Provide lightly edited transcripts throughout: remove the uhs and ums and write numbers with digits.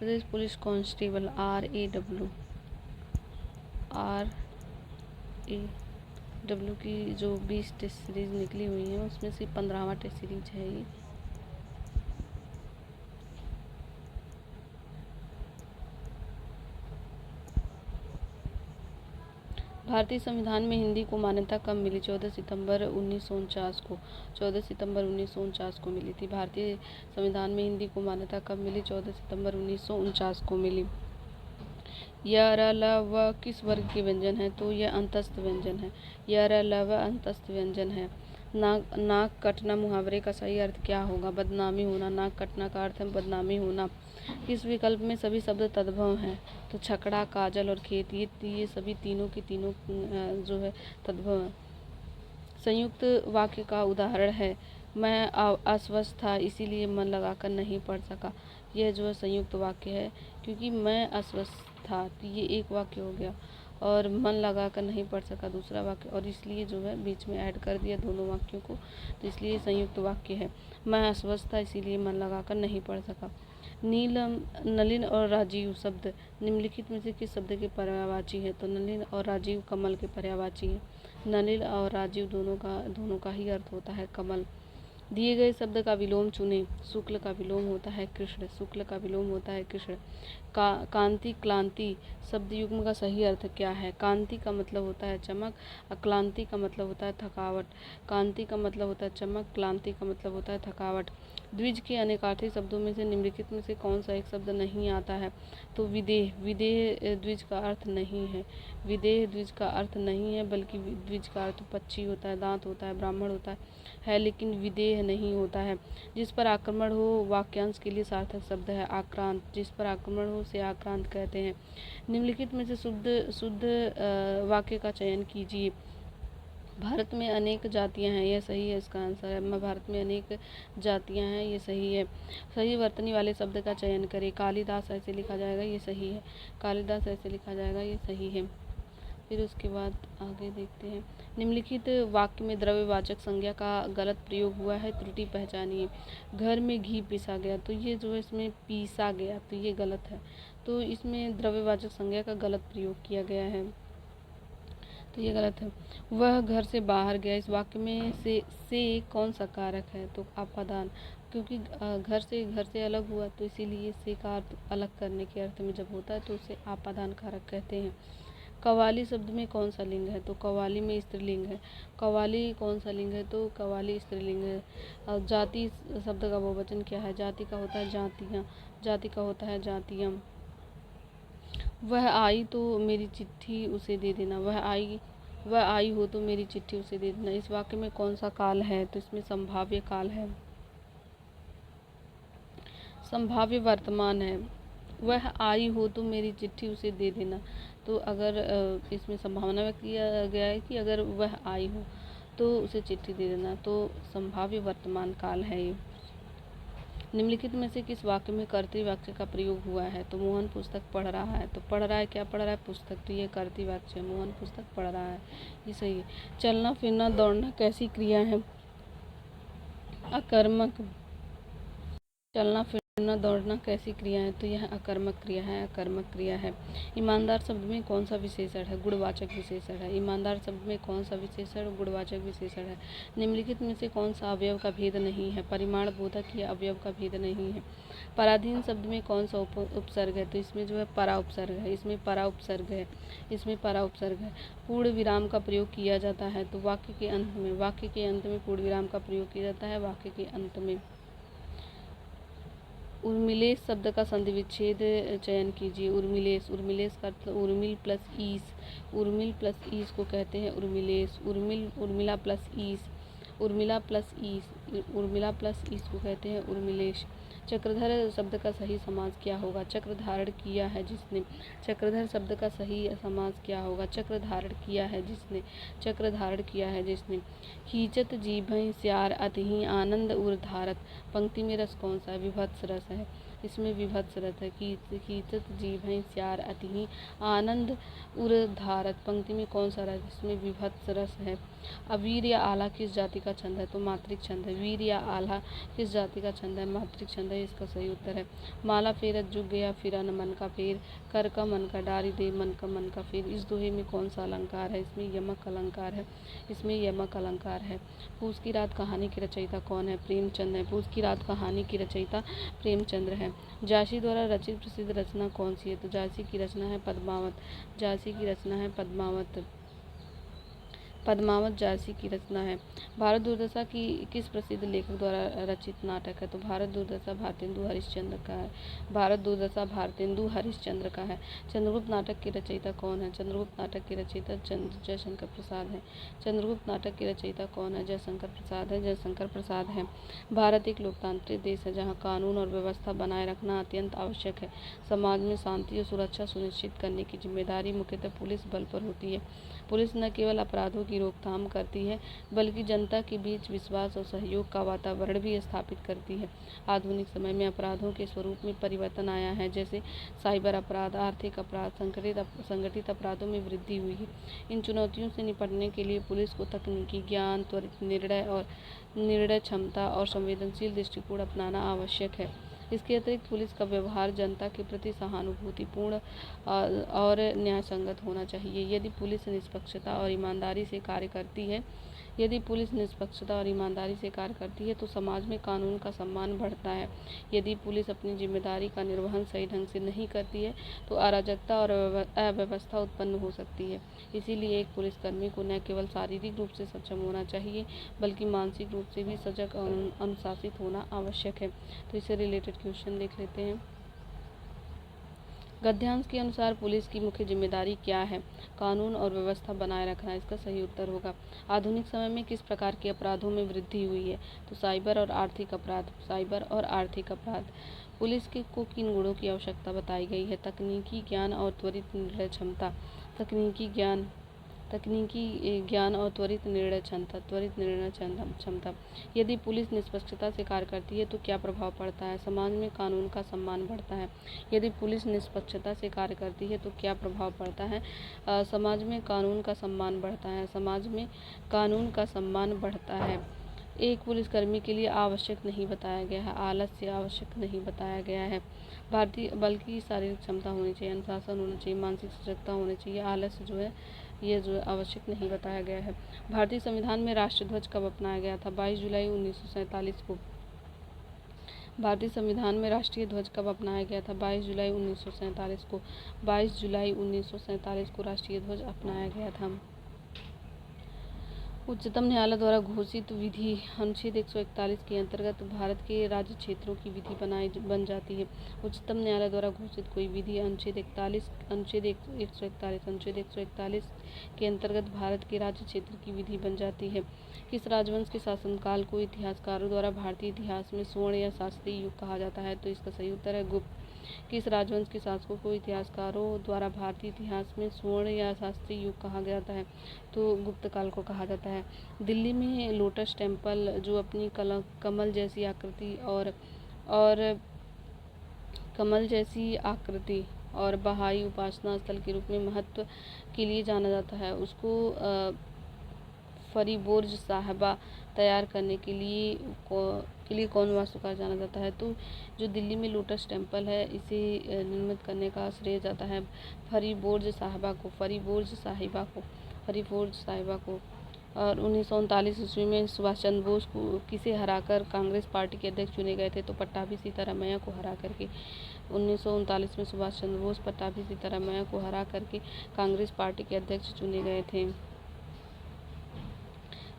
प्रदेश police constable RAW की जो 20 test series निकली हुई है उसमें से 15वां टेस्ट सीरीज है ये। भारतीय संविधान में हिंदी को मान्यता कब मिली? 14 सितंबर 1949 को। 14 सितंबर 1949 को मिली थी। भारतीय संविधान में हिंदी को मान्यता कब मिली? 14 सितंबर 1949 को मिली। य र ल व किस वर्ग के व्यंजन है? तो यह अंतस्थ व्यंजन है। य र ल व अंतस्थ व्यंजन है। नाक कटना मुहावरे का सही अर्थ क्या होगा? बदनामी होना। नाक कटना का अर्थ है बदनामी होना। इस विकल्प में सभी शब्द तद्भव हैं, तो छकड़ा, काजल और खेत ये सभी तीनों के तीनों जो है तद्भव हैं। संयुक्त वाक्य का उदाहरण है, मैं अस्वस्थ था इसीलिए मन लगाकर नहीं पढ़ सका। यह जो है संयुक्त वाक्य है, क्योंकि मैं अस्वस्थ था तो ये एक वाक्य हो गया, और मन लगाकर नहीं पढ़ सका दूसरा वाक्य, और इसलिए जो है बीच में ऐड कर दिया दोनों वाक्यों को, तो इसलिए संयुक्त वाक्य है। मैं अस्वस्थ था इसीलिए मन लगाकर नहीं पढ़ सका। नीलम, नलिन और राजीव शब्द निम्नलिखित में से किस शब्द के पर्यायवाची है? तो नलिन और राजीव कमल के पर्यायवाची है। नलिन और राजीव दोनों का ही अर्थ होता है कमल। दिए गए शब्द का विलोम चुनें। शुक्ल का विलोम होता है कृष्ण। शुक्ल का विलोम होता है कृष्ण। कांति, क्लांति शब्द युग्म का सही अर्थ क्या है? कांति का मतलब होता है चमक, और क्लांति का मतलब होता है थकावट। कांति का मतलब होता है चमक, क्लांति का मतलब होता है थकावट। द्विज के अनेकार्थी शब्दों में से निम्नलिखित में से कौन सा एक शब्द नहीं आता है? तो विदेह। विदेह द्विज का अर्थ नहीं है। विदेह द्विज का अर्थ नहीं है, बल्कि द्विज का अर्थ पक्षी होता है, दांत होता है, ब्राह्मण होता है, लेकिन विदेह नहीं होता है। जिस पर आक्रमण हो वाक्यांश के लिए सार्थक शब्द है आक्रांत। जिस पर आक्रमण हो उसे आक्रांत कहते हैं। निम्नलिखित में से शुद्ध वाक्य का चयन कीजिए। भारत में अनेक जातियां हैं, यह सही है, इसका आंसर है भारत में अनेक जातियां हैं, ये सही है। सही वर्तनी वाले शब्द का चयन करें। कालिदास ऐसे लिखा जाएगा, ये सही है। कालिदास ऐसे लिखा जाएगा, ये सही है। फिर उसके बाद आगे देखते हैं। निम्नलिखित वाक्य में द्रव्यवाचक संज्ञा का गलत प्रयोग हुआ है, त्रुटि पहचानिए। घर में घी पीसा गया, तो ये जो है इसमें पीसा गया, तो ये गलत है, तो इसमें द्रव्यवाचक संज्ञा का गलत प्रयोग किया गया है, तो ये गलत है। वह घर से बाहर गया, इस वाक्य में से कौन सा कारक है? तो आपादान, क्योंकि घर से अलग हुआ, तो इसीलिए से का अर्थ अलग करने के अर्थ में जब होता है तो उसे आपादान कारक कहते हैं। कव्वाली शब्द में कौन सा लिंग है? तो कव्वाली में स्त्रीलिंग है। कव्वाली कौन सा लिंग है? तो कव्वाली स्त्रीलिंग है। और जाति शब्द का बहुवचन क्या है? जाति का होता है जातियाँ। जाति का होता है जातियाँ। वह आई तो मेरी चिट्ठी उसे दे देना। वह आई हो तो मेरी चिट्ठी उसे दे देना। इस वाक्य में कौन सा काल है? तो इसमें संभाव्य काल है, संभाव्य वर्तमान है। वह आई हो तो मेरी चिट्ठी उसे दे देना, तो अगर इसमें संभावना व्यक्त किया गया है कि अगर वह आई हो तो उसे चिट्ठी दे देना, तो संभाव्य वर्तमान काल है ये। निम्नलिखित में से किस वाक्य में कर्तृवाच्य का प्रयोग हुआ है? तो मोहन पुस्तक पढ़ रहा है, तो पढ़ रहा है, क्या पढ़ रहा है? पुस्तक, तो ये कर्तृवाच्य है, मोहन पुस्तक पढ़ रहा है, ये सही है। चलना फिरना दौड़ना कैसी क्रिया है? अकर्मक। चलना फिरना दौड़ना कैसी क्रिया है? तो यह अकर्मक क्रिया है, अकर्मक क्रिया है। ईमानदार शब्द में कौन सा विशेषण है? गुणवाचक विशेषण है। ईमानदार शब्द में कौन सा विशेषण गुणवाचक विशेषण है? निम्नलिखित में से कौन सा अवयव का भेद नहीं है? परिमाण बोधक या अवयव का भेद नहीं है। पराधीन शब्द में कौन सा उपसर्ग है? तो इसमें जो है परा उपसर्ग है, इसमें परा उपसर्ग है, इसमें परा उपसर्ग है। पूर्ण विराम का प्रयोग किया जाता है, तो वाक्य के अंत में, वाक्य के अंत में पूर्ण विराम का प्रयोग किया जाता है, वाक्य के अंत में। उर्मिलेश शब्द का संधि विच्छेद चयन कीजिए। उर्मिलेश, उर्मिलेश का अर्थ उर्मिल प्लस ईस, उर्मिल प्लस ईस को कहते हैं उर्मिलेश। उर्मिल, उर्मिला प्लस ईस, उर्मिला प्लस ईस, उर्मिला प्लस ईस को कहते हैं उर्मिलेश। चक्रधर शब्द का सही समास क्या होगा? चक्र धारण किया है जिसने। चक्रधर शब्द का सही समास क्या होगा? चक्र धारण किया है जिसने, चक्र धारण किया है जिसने। खींचत जीभहि स्यार अतिहि आनंद उर धारत, पंक्ति में रस कौन सा है? विभत्स रस है। इसमें विभत्स रथ है। कीचत जीभ है स्यार अति आनंद उर्धारत। पंक्ति में कौन सा रथ? इसमें विभत्स रस है। अवीर या आला किस जाति का छंद है? तो मात्रिक छंद है। वीर या आला किस जाति का छंद है? मात्रिक छंद है। इसका सही उत्तर है। माला फेरत जुग गया फिरा न मन का फेर, कर का मन का डारी दे मन का फेर। इस दोहे में कौन सा अलंकार है? इसमें यमक अलंकार है। इसमें यमक अलंकार है। पूस की रात कहानी की रचयिता कौन है? प्रेमचंद है। पूस की रात कहानी की रचयिता प्रेमचंद्र है। झांसी द्वारा रचित प्रसिद्ध रचना कौन सी है? तो झांसी की रचना है पद्मावत। झांसी की रचना है पद्मावत। पद्मावत झांसी की रचना है। भारत दुर्दशा की किस प्रसिद्ध लेखक द्वारा रचित नाटक है? तो भारत दुर्दशा भारतेंदु हरिश्चंद्र का है। भारत दुर्दशा भारतेंदु हरिश्चंद्र का है। चंद्रगुप्त नाटक के रचयिता कौन है? चंद्रगुप्त नाटक के रचयिता जयशंकर प्रसाद है। चंद्रगुप्त नाटक के रचयिता कौन है? जयशंकर प्रसाद है। जयशंकर प्रसाद है। भारत एक लोकतांत्रिक देश है जहाँ कानून और व्यवस्था बनाए रखना अत्यंत आवश्यक है। समाज में शांति और सुरक्षा सुनिश्चित करने की जिम्मेदारी मुख्यतः पुलिस बल पर होती है। पुलिस न केवल अपराधों की रोकथाम करती है बल्कि जनता के बीच विश्वास और सहयोग का वातावरण भी स्थापित करती है। आधुनिक समय में अपराधों के स्वरूप में परिवर्तन आया है, जैसे साइबर अपराध, आर्थिक अपराध, संगठित अपराधों में वृद्धि हुई है। इन चुनौतियों से निपटने के लिए पुलिस को तकनीकी ज्ञान, त्वरित निर्णय क्षमता और संवेदनशील दृष्टिकोण अपनाना आवश्यक है। इसके अतिरिक्त पुलिस का व्यवहार जनता के प्रति सहानुभूतिपूर्ण और न्यायसंगत होना चाहिए। यदि पुलिस निष्पक्षता और ईमानदारी से कार्य करती है तो समाज में कानून का सम्मान बढ़ता है। यदि पुलिस अपनी जिम्मेदारी का निर्वहन सही ढंग से नहीं करती है तो अराजकता और अव्यवस्था उत्पन्न हो सकती है। इसीलिए एक पुलिसकर्मी को न केवल शारीरिक रूप से सक्षम होना चाहिए बल्कि मानसिक रूप से भी सजग और अनुशासित होना आवश्यक है। तो इससे रिलेटेड क्वेश्चन देख लेते हैं। गद्यांश के अनुसार पुलिस की मुख्य जिम्मेदारी क्या है? कानून और व्यवस्था बनाए रखना। इसका सही उत्तर होगा। आधुनिक समय में किस प्रकार के अपराधों में वृद्धि हुई है? तो साइबर और आर्थिक अपराध। साइबर और आर्थिक अपराध। पुलिस को किन गुणों की आवश्यकता बताई गई है? तकनीकी ज्ञान और त्वरित निर्णय क्षमता। तकनीकी ज्ञान और त्वरित निर्णय क्षमता। यदि पुलिस निष्पक्षता से कार्य करती है तो क्या प्रभाव पड़ता है? समाज में कानून का सम्मान बढ़ता है। यदि पुलिस निष्पक्षता से कार्य करती है तो क्या प्रभाव पड़ता है? समाज में कानून का सम्मान बढ़ता है। समाज में कानून का सम्मान बढ़ता है। एक पुलिसकर्मी के लिए आवश्यक नहीं बताया गया है। आलस्य आवश्यक नहीं बताया गया है। बल्कि शारीरिक क्षमता होनी चाहिए, अनुशासन होना चाहिए, मानसिक सजगता होनी चाहिए। आलस्य जो है ये जो आवश्यक नहीं बताया गया है। भारतीय संविधान में राष्ट्रध्वज कब अपनाया गया था? 22 जुलाई 1947 को। भारतीय संविधान में राष्ट्रीय ध्वज कब अपनाया गया था? 22 जुलाई 1947 को। 22 जुलाई 1947 को राष्ट्रीय ध्वज अपनाया गया था। उच्चतम न्यायालय द्वारा घोषित विधि अनुच्छेद 141 के अंतर्गत भारत के राज्य क्षेत्रों की विधि बन जाती है। उच्चतम न्यायालय द्वारा घोषित कोई विधि अनुच्छेद 141 के अंतर्गत भारत के राज्य क्षेत्र की विधि बन जाती है। किस राजवंश के शासनकाल को इतिहासकारों द्वारा भारतीय इतिहास में स्वर्ण या शास्त्रीय युग कहा जाता है? तो इसका सही उत्तर है गुप्त। किस राजवंश के शासकों को इतिहासकारों द्वारा भारतीय इतिहास में स्वर्ण या शास्त्रीय युग कहा जाता है? तो गुप्त काल को कहा जाता है। दिल्ली में लोटस टेम्पल जो अपनी कमल जैसी आकृति और बहाई उपासना स्थल के रूप में महत्व के लिए जाना जाता है, उसको फरीबोर्ज साहिबा तैयार करने के लिए कौन वास्तुकार जाना जाता है? तो जो दिल्ली में लोटस टेम्पल है इसे निर्मित करने का श्रेय जाता है फरीबोर्ज साहिबा को। और 1939 ईस्वी में सुभाष चंद्र बोस को किसे हराकर कांग्रेस पार्टी के अध्यक्ष चुने गए थे? तो पट्टाभी सीतारामैया को हरा करके। 1939 में सुभाष चंद्र बोस पट्टाभी सीतारामैया को हरा करके कांग्रेस पार्टी के अध्यक्ष चुने गए थे।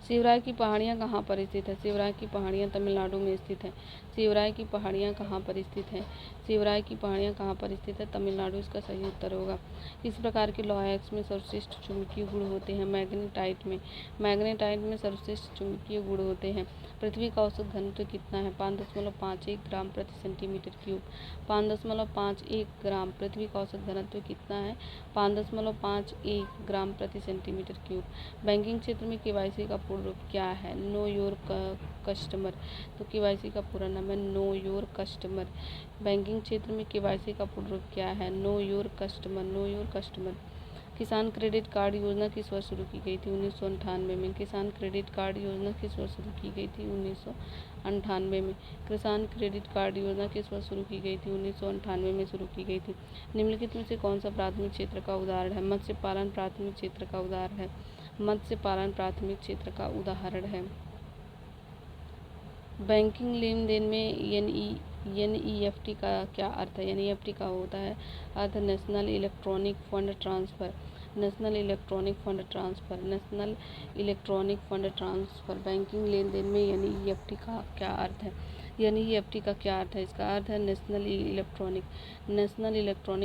शिवराय की पहाड़ियाँ कहाँ पर स्थित है? शिवराय की पहाड़ियाँ तमिलनाडु में स्थित है। शिवराय की पहाड़ियाँ कहाँ पर स्थित है? शिवराय की पहाड़ियाँ कहाँ पर स्थित है? तमिलनाडु इसका सही उत्तर होगा। इस प्रकार के लौह में सर्वश्रेष्ठ चुंबकीय गुण होते हैं? मैग्नेटाइट में सर्वश्रेष्ठ चुंबकीय गुण होते हैं। पृथ्वी का औसत घनत्व कितना है? 5.51 ग्राम प्रति सेंटीमीटर क्यूब। 5.51 ग्राम। पृथ्वी का औसत घनत्व कितना है? 5.51 ग्राम प्रति सेंटीमीटर क्यूब। बैंकिंग क्षेत्र में KYC का पूर्ण रूप क्या है? Know your customer. तो केवाईसी का पूरा नाम है नो योर कस्टमर। बैंकिंग क्षेत्र में केवाईसी का पूर्ण रूप क्या है? Know your customer, know your customer. किसान क्रेडिट कार्ड योजना किस वर्ष शुरू की गई थी? 1998 में। किसान क्रेडिट कार्ड योजना किस वर्ष शुरू की गई थी? 1998 में। किसान क्रेडिट कार्ड योजना किस वर्ष शुरू की गई थी? 1998 में शुरू की गई थी। निम्नलिखित में से कौन सा प्राथमिक क्षेत्र का उदाहरण है? मत्स्य पालन प्राथमिक क्षेत्र का उदाहरण है। मत्स्य पालन प्राथमिक क्षेत्र का उदाहरण है। बैंकिंग लेन देन में एनईएफटी का क्या अर्थ है? एनईएफटी का होता है अर्थ national electronic fund transfer. National electronic fund transfer, national electronic fund transfer. Banking लेन देन में एनईएफटी का क्या अर्थ है? एनईएफटी का क्या अर्थ है? इसका अर्थ है national electronic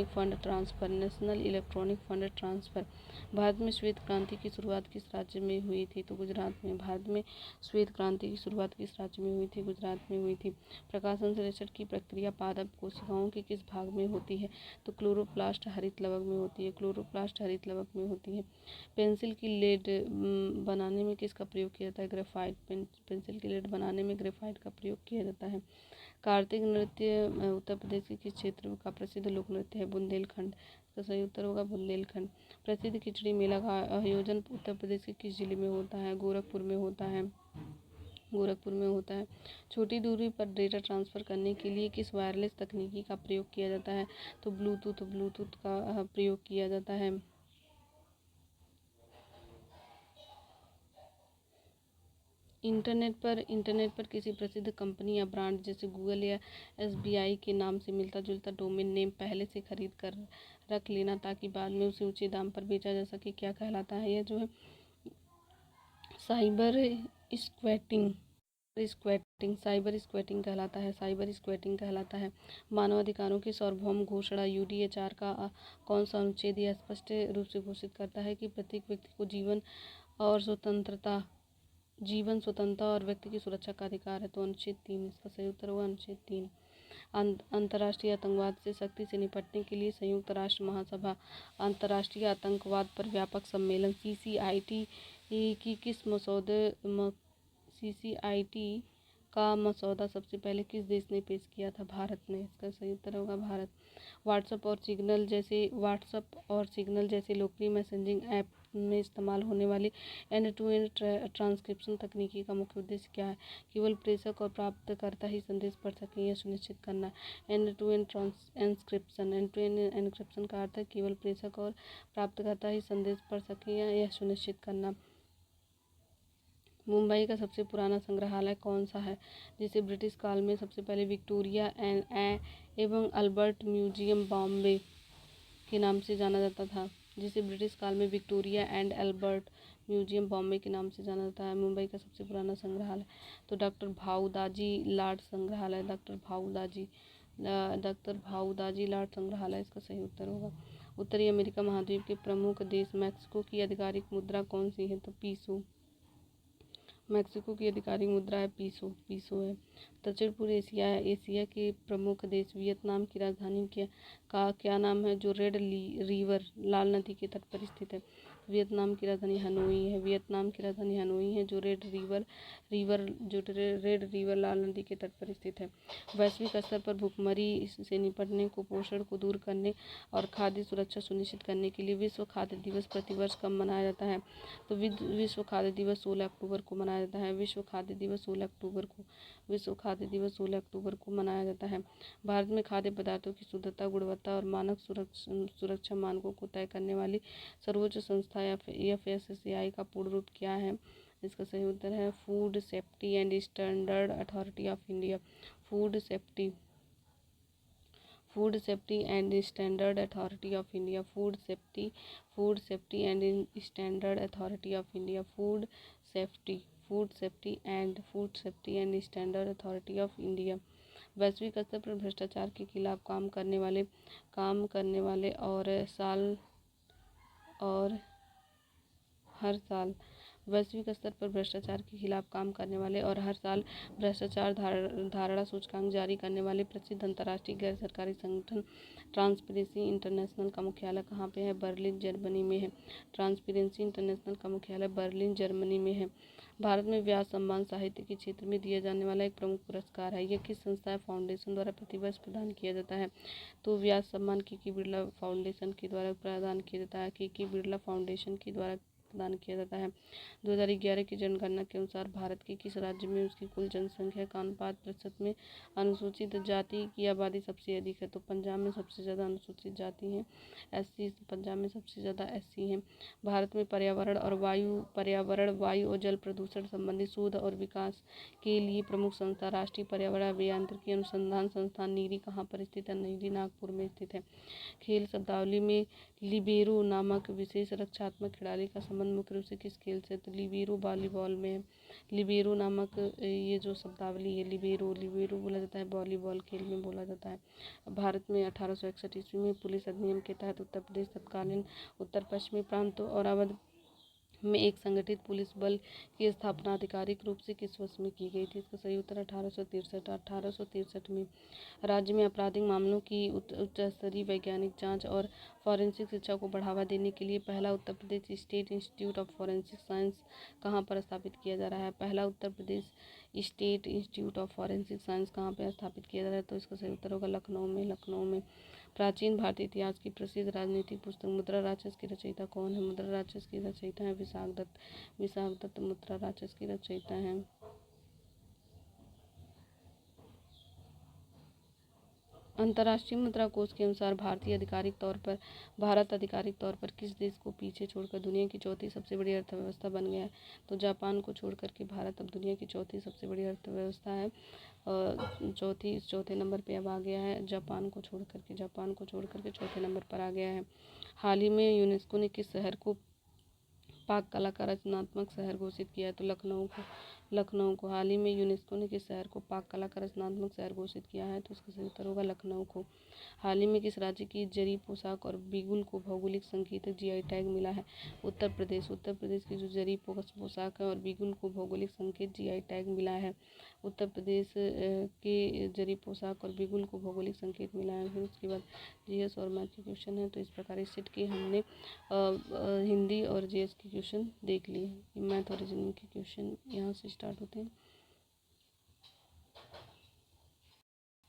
fund transfer, national electronic fund transfer. Bharat में श्वेत क्रांति की शुरुआत किस राज्य में हुई थी? तो गुजरात में। भारत में श्वेत क्रांति की शुरुआत किस राज्य में हुई थी? गुजरात में हुई थी। प्रकाश संश्लेषण की प्रक्रिया पादप कोशिकाओं के किस भाग में होती है? तो क्लोरोप्लास्ट हरित लवक में होती है। क्लोरोप्लास्ट हरित लवक में होती है। पेंसिल की लेड बनाने में किसका प्रयोग किया जाता है? ग्रेफाइट। पेंसिल की लेड बनाने में ग्रेफाइट का प्रयोग किया जाता है। कार्तिक नृत्य उत्तर प्रदेश के किस क्षेत्र का प्रसिद्ध लोक नृत्य है? बुंदेलखंड। इसका सही उत्तर होगा बुंदेलखंड। प्रसिद्ध खिचड़ी मेला का आयोजन उत्तर प्रदेश के किस जिले में होता है? गोरखपुर में होता है। गोरखपुर में होता है। छोटी दूरी पर डेटा ट्रांसफ़र करने के लिए किस वायरलेस तकनीकी का प्रयोग किया जाता है? तो ब्लूटूथ का प्रयोग किया जाता है। इंटरनेट पर किसी प्रसिद्ध कंपनी या ब्रांड जैसे गूगल या एसबीआई के नाम से मिलता जुलता डोमेन नेम पहले से खरीद कर रख लेना ताकि बाद में उसे ऊंचे दाम पर बेचा जा सके, क्या कहलाता है? यह जो है साइबर स्क्वैटिंग कहलाता है। साइबर स्क्वैटिंग कहलाता है। मानवाधिकारों की सार्वभौम घोषणा यूडीएचआर का कौन सा अनुच्छेद यह स्पष्ट रूप से घोषित करता है कि प्रत्येक व्यक्ति को जीवन स्वतंत्रता और व्यक्ति की सुरक्षा का अधिकार है? तो अनुच्छेद 3। इसका सही उत्तर होगा अनुच्छेद 3। अंतर्राष्ट्रीय आतंकवाद से सख्ती से निपटने के लिए संयुक्त राष्ट्र महासभा अंतर्राष्ट्रीय आतंकवाद पर व्यापक सम्मेलन सीसीआईटी की किस सीसीआईटी का मसौदा सबसे पहले किस देश ने पेश किया था? भारत ने। इसका सही उत्तर होगा भारत। व्हाट्सएप और सिग्नल जैसे लोकप्रिय मैसेजिंग ऐप में इस्तेमाल होने वाली एंड टू एंड ट्रांसक्रिप्शन तकनीकी का मुख्य उद्देश्य क्या है? केवल प्रेषक और प्राप्तकर्ता ही संदेश पढ़ सकें यह सुनिश्चित करना। एंड टू एंड एन्क्रिप्शन का अर्थ है केवल प्रेषक और प्राप्तकर्ता ही संदेश पढ़ सकें यह सुनिश्चित करना। मुंबई का सबसे पुराना संग्रहालय कौन सा है, जिसे ब्रिटिश काल में सबसे पहले विक्टोरिया एवं अल्बर्ट म्यूजियम बॉम्बे के नाम से जाना जाता था? जिसे ब्रिटिश काल में Victoria and Albert museum Bombay के नाम से जाना जाता है। मुंबई का सबसे पुराना संग्रहालय तो डॉक्टर भाऊदाजी लाड संग्रहालय। डॉक्टर भाऊदाजी लाड संग्रहालय इसका सही उत्तर होगा। उत्तरी अमेरिका महाद्वीप के प्रमुख देश मैक्सिको की आधिकारिक मुद्रा कौन सी है? तो पीसो। मैक्सिको की आधिकारिक मुद्रा है पीसो है। दक्षिण पूर्व एशिया के प्रमुख देश वियतनाम की राजधानी का क्या नाम है, जो रेड रिवर लाल नदी के तट पर स्थित है? वियतनाम की राजधानी हनोई है। वियतनाम की राजधानी हनोई है जो रेड रिवर लाल नदी के तट पर स्थित है। वैश्विक स्तर पर भुखमरी से निपटने, कुपोषण को दूर करने और खाद्य सुरक्षा सुनिश्चित करने के लिए विश्व खाद्य दिवस प्रतिवर्ष कब मनाया जाता है? तो विश्व खाद्य दिवस 16 अक्टूबर को मनाया जाता है। विश्व खाद्य दिवस 16 अक्टूबर को मनाया जाता है। भारत में खाद्य पदार्थों की शुद्धता, गुणवत्ता और मानक सुरक्षा मानकों को तय करने वाली सर्वोच्च संस्था FSSAI का पूर्ण रूप क्या है? इसका सही उत्तर है food safety and standard authority of India. Food safety and standard authority of India. Food safety and standard authority of India. Food safety and standard authority of India. वैश्विक स्तर पर भ्रष्टाचार के खिलाफ काम करने वाले और हर साल वैश्विक स्तर पर भ्रष्टाचार के खिलाफ काम करने वाले और हर साल भ्रष्टाचार धारणा सूचकांक जारी करने वाले प्रसिद्ध अंतर्राष्ट्रीय गैर सरकारी संगठन ट्रांसपेरेंसी इंटरनेशनल का मुख्यालय कहाँ पे है? बर्लिन, जर्मनी में है। ट्रांसपेरेंसी इंटरनेशनल का मुख्यालय बर्लिन, जर्मनी में है। भारत में व्यास सम्मान साहित्य के क्षेत्र में दिया जाने वाला एक प्रमुख पुरस्कार है। यह किस संस्था या फाउंडेशन द्वारा प्रतिवर्ष प्रदान किया जाता है? तो व्यास सम्मान के बिरला फाउंडेशन के द्वारा प्रदान किया जाता है। के बिरला फाउंडेशन के द्वारा प्रदान किया जाता है। 2011 की जनगणना के अनुसार भारत के किस राज्य में उसकी कुल जनसंख्या का अनुपात प्रतिशत में अनुसूचित जाति की आबादी सबसे अधिक है? तो पंजाब में सबसे ज़्यादा अनुसूचित जाति हैं, एससी। पंजाब में सबसे ज़्यादा एससी हैं। भारत में पर्यावरण, वायु और जल प्रदूषण संबंधी शोध और विकास के लिए प्रमुख संस्था राष्ट्रीय पर्यावरण अभियांत्रिकी अनुसंधान संस्थान नीरी कहाँ पर स्थित है? नीरी नागपुर में स्थित है। खेल शब्दावली में लिबेरो नामक विशेष रक्षात्मक खिलाड़ी का संबंध मुख्य रूप से किस खेल से? तो लिबेरो वॉलीबॉल में है। लिबेरो नामक ये जो शब्दावली है, लिबेरो बोला जाता है, वॉलीबॉल खेल में बोला जाता है। भारत में 1861 ईस्वी में पुलिस अधिनियम के तहत उत्तर प्रदेश तत्कालीन उत्तर पश्चिमी प्रांतों और अवध में एक संगठित पुलिस बल की स्थापना आधिकारिक रूप से किस वर्ष में की गई थी? इसका सही उत्तर 1863 में। राज्य में आपराधिक मामलों की उच्च स्तरीय वैज्ञानिक जांच और फॉरेंसिक शिक्षा को बढ़ावा देने के लिए पहला Uttar Pradesh state institute of forensic science कहाँ पर स्थापित किया जा रहा है? पहला Uttar Pradesh state institute of forensic science कहाँ पर स्थापित किया जा रहा है? तो इसका सही उत्तर होगा लखनऊ में। प्राचीन भारतीय इतिहास की प्रसिद्ध राजनीतिक पुस्तक मुद्रा राक्षस की रचयिता कौन है? मुद्रा राक्षस की रचयिता है विशाख दत्त मुद्रा राक्षस की रचयिता हैं। अंतर्राष्ट्रीय मुद्रा कोष के अनुसार भारत आधिकारिक तौर पर किस देश को पीछे छोड़कर दुनिया की चौथी सबसे बड़ी अर्थव्यवस्था बन गया है? तो जापान को छोड़कर के भारत अब दुनिया की चौथी सबसे बड़ी अर्थव्यवस्था है। चौथे नंबर पे अब आ गया है। जापान को छोड़ करके चौथे नंबर पर आ गया है। हाल ही में यूनेस्को ने किस शहर को पाक कला का रचनात्मक शहर घोषित किया है? तो लखनऊ को। हाल ही में यूनेस्को ने किस शहर को पाक कला का रचनात्मक शहर घोषित किया है? तो इसका सही उत्तर होगा लखनऊ को। हाल ही में किस राज्य की जरी पोशाक और बिगुल को भौगोलिक संकेतक जीआई टैग मिला है? उत्तर प्रदेश की जो जरी पोशाक है और बिगुल को भौगोलिक संकेत जीआई टैग मिला है। उत्तर प्रदेश के जरी पोशाक और बिगुल को भौगोलिक संकेत मिला है। फिर उसके बाद जीएस और मैथ के क्वेश्चन है। तो इस प्रकार इस सेट के हमने हिंदी और जीएस के क्वेश्चन देख लिए। मैथ और रीजनिंग के क्वेश्चन यहाँ से स्टार्ट होते हैं।